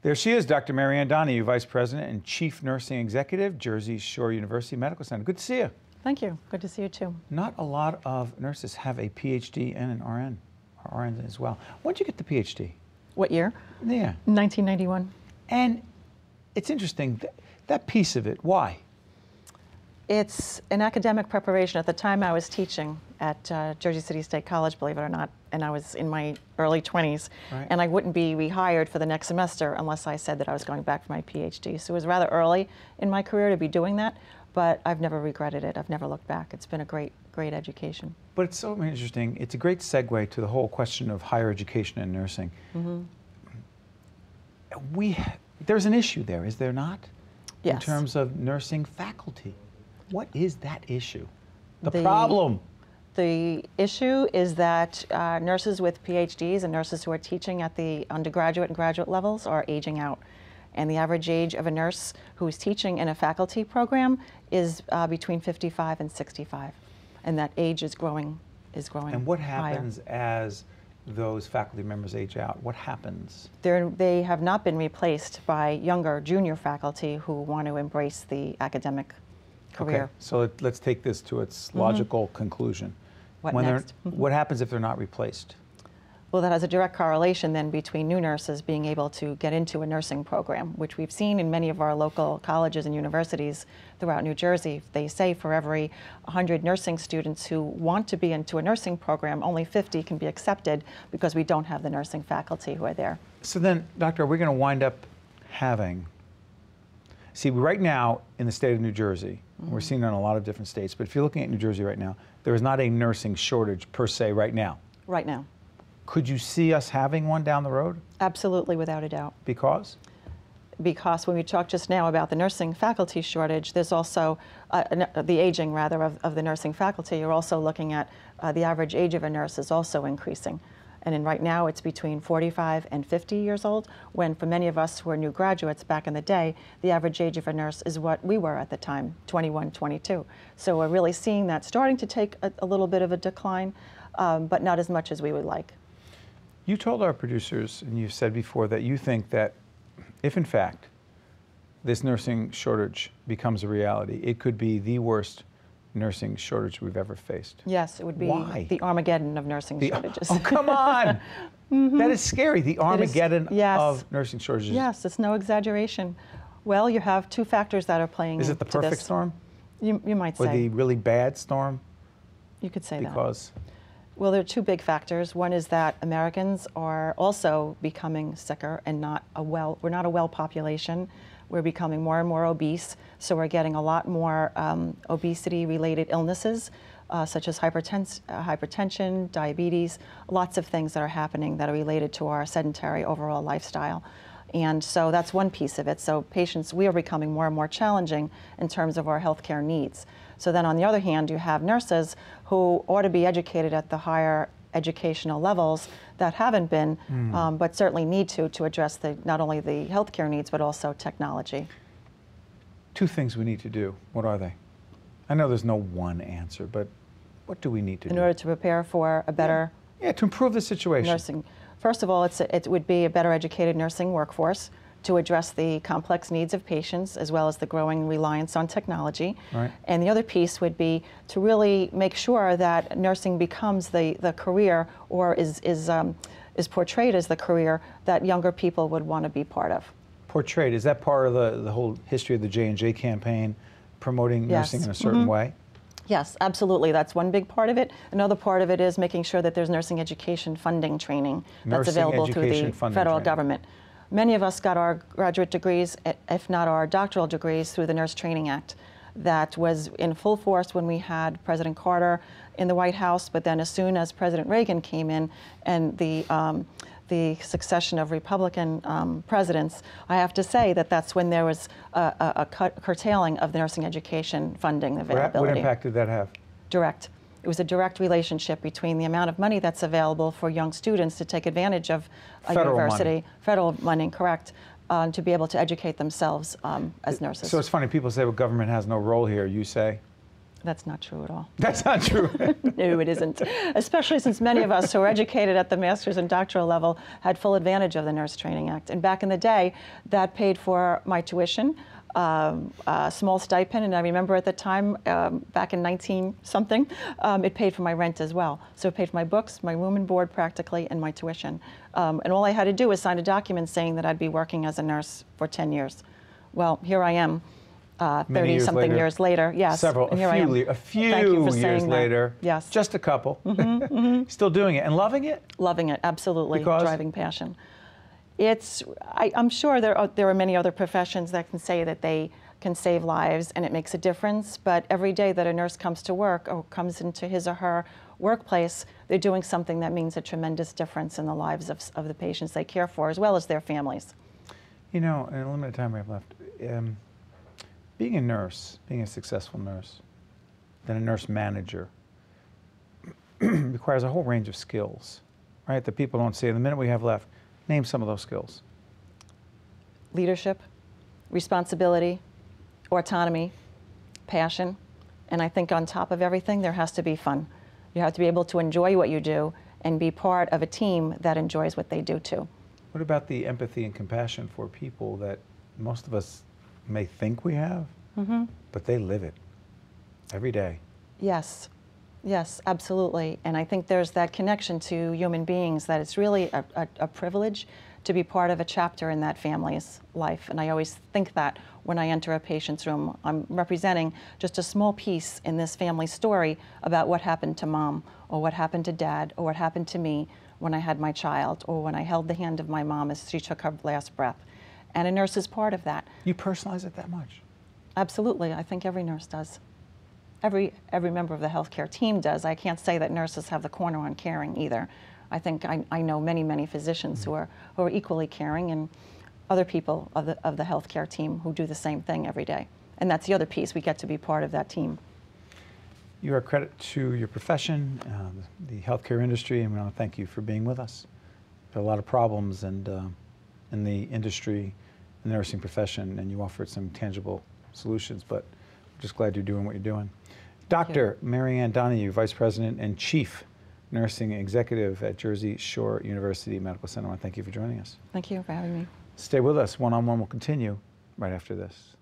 There she is, Dr. Marianne Donahue, Vice President and Chief Nursing Executive, Jersey Shore University Medical Center. Good to see you. Thank you. Good to see you too. Not a lot of nurses have a PhD and an RN, or RN as well. When did you get the PhD? What year? Yeah. 1991. And it's interesting, that piece of it, why? It's an academic preparation. At the time I was teaching at Jersey City State College, believe it or not, and I was in my early 20s, right. And I wouldn't be rehired for the next semester unless I said that I was going back for my PhD. So it was rather early in my career to be doing that, but I've never regretted it. I've never looked back. It's been a great education. But it's so interesting. It's a great segue to the whole question of higher education and nursing. Mm-hmm. There's an issue there, is there not? Yes. In terms of nursing faculty. What is that issue? The problem? The issue is that nurses with PhDs and nurses who are teaching at the undergraduate and graduate levels are aging out. And the average age of a nurse who is teaching in a faculty program is between 55 and 65. And that age is growing And what happens higher. as those faculty members age out? What happens? They have not been replaced by younger junior faculty who want to embrace the academic career. Okay, so let's take this to its logical conclusion. What next? What happens if they're not replaced? Well, that has a direct correlation then between new nurses being able to get into a nursing program, which we've seen in many of our local colleges and universities throughout New Jersey. They say for every 100 nursing students who want to be into a nursing program, only 50 can be accepted because we don't have the nursing faculty who are there. So then, Doctor, are we going to wind up having, see, right now in the state of New Jersey, we're seeing it in a lot of different states, but if you're looking at New Jersey right now, there is not a nursing shortage per se right now. Right now. Could you see us having one down the road? Absolutely, without a doubt. Because? Because when we talked just now about the nursing faculty shortage, there's also the aging, rather, of the nursing faculty. You're also looking at the average age of a nurse is also increasing. And right now it's between 45 and 50 years old, when for many of us who are new graduates back in the day, the average age of a nurse is what we were at the time, 21, 22. So we're really seeing that starting to take a little bit of a decline, but not as much as we would like. You told our producers, and you've said before, that you think that if in fact this nursing shortage becomes a reality, it could be the worst nursing shortage we've ever faced. Yes, it would be the Armageddon of nursing shortages. Oh, come on! That is scary, the Armageddon of nursing shortages. Yes, it's no exaggeration. Well, you have two factors that are playing into this. Is it the perfect storm? You might say. Or the really bad storm? You could say that. Because? Well, there are two big factors. One is that Americans are also becoming sicker and we're not a well population. We're becoming more and more obese, so we're getting a lot more obesity-related illnesses, such as hypertension, diabetes, lots of things that are happening that are related to our sedentary overall lifestyle. And so that's one piece of it. So patients, we are becoming more and more challenging in terms of our healthcare needs. So then on the other hand, you have nurses who ought to be educated at the higher educational levels that haven't been, but certainly need to address not only the healthcare needs, but also technology. Two things we need to do. What are they? I know there's no one answer, but what do we need to do? In order to prepare for a better to improve the situation. Nursing. First of all, it would be a better educated nursing workforce to address the complex needs of patients as well as the growing reliance on technology. Right. And the other piece would be to really make sure that nursing becomes the career, or is portrayed as the career that younger people would want to be part of. Portrayed, is that part of the whole history of the J&J campaign, promoting nursing in a certain way? Yes, absolutely. That's one big part of it. Another part of it is making sure that there's nursing education funding training that's available through the federal government. Many of us got our graduate degrees, if not our doctoral degrees, through the Nurse Training Act. That was in full force when we had President Carter in the White House, but then as soon as President Reagan came in and the succession of Republican presidents, I have to say that that's when there was a curtailing of the nursing education funding availability. What impact did that have? Direct. It was a direct relationship between the amount of money that's available for young students to take advantage of a university, federal money, correct, to be able to educate themselves as nurses. So it's funny, people say, well, government has no role here. You say? That's not true at all. That's not true. No, it isn't. Especially since many of us who are educated at the master's and doctoral level had full advantage of the Nurse Training Act. And back in the day, that paid for my tuition, a small stipend, and I remember at the time, back in 19-something, it paid for my rent as well. So it paid for my books, my room and board practically, and my tuition. And all I had to do was sign a document saying that I'd be working as a nurse for 10 years. Well, here I am. 30-something years later, yes. Several, and here a I am. few, a Thank you for few saying years that. later. Yes. Just a couple. Still doing it and loving it? Loving it, absolutely. Because? Driving passion. I'm sure there are many other professions that can say that they can save lives and it makes a difference, but every day that a nurse comes to work or comes into his or her workplace, they're doing something that means a tremendous difference in the lives of the patients they care for, as well as their families. You know, in the limited time we have left, being a nurse, being a successful nurse, then a nurse manager, requires a whole range of skills, right, that people don't see. In the minute we have left, name some of those skills. Leadership, responsibility, autonomy, passion, and I think on top of everything, there has to be fun. You have to be able to enjoy what you do and be part of a team that enjoys what they do too. What about the empathy and compassion for people that most of us may think we have, but they live it every day? Yes, yes, absolutely. And I think there's that connection to human beings that it's really a privilege to be part of a chapter in that family's life. And I always think that when I enter a patient's room, I'm representing just a small piece in this family story about what happened to mom, or what happened to dad, or what happened to me when I had my child, or when I held the hand of my mom as she took her last breath. And a nurse is part of that. You personalize it that much? Absolutely. I think every nurse does. Every member of the healthcare team does. I can't say that nurses have the corner on caring either. I think I know many, many physicians who are equally caring, and other people of the healthcare team who do the same thing every day. And that's the other piece. We get to be part of that team. You are a credit to your profession, the healthcare industry, and we want to thank you for being with us. There are a lot of problems in the industry, in the nursing profession, and you offered some tangible solutions, but I'm just glad you're doing what you're doing. Dr. Mary Ann Donahue, Vice President and Chief Nursing Executive at Jersey Shore University Medical Center. I want to thank you for joining us. Thank you for having me. Stay with us. One-on-one will continue right after this.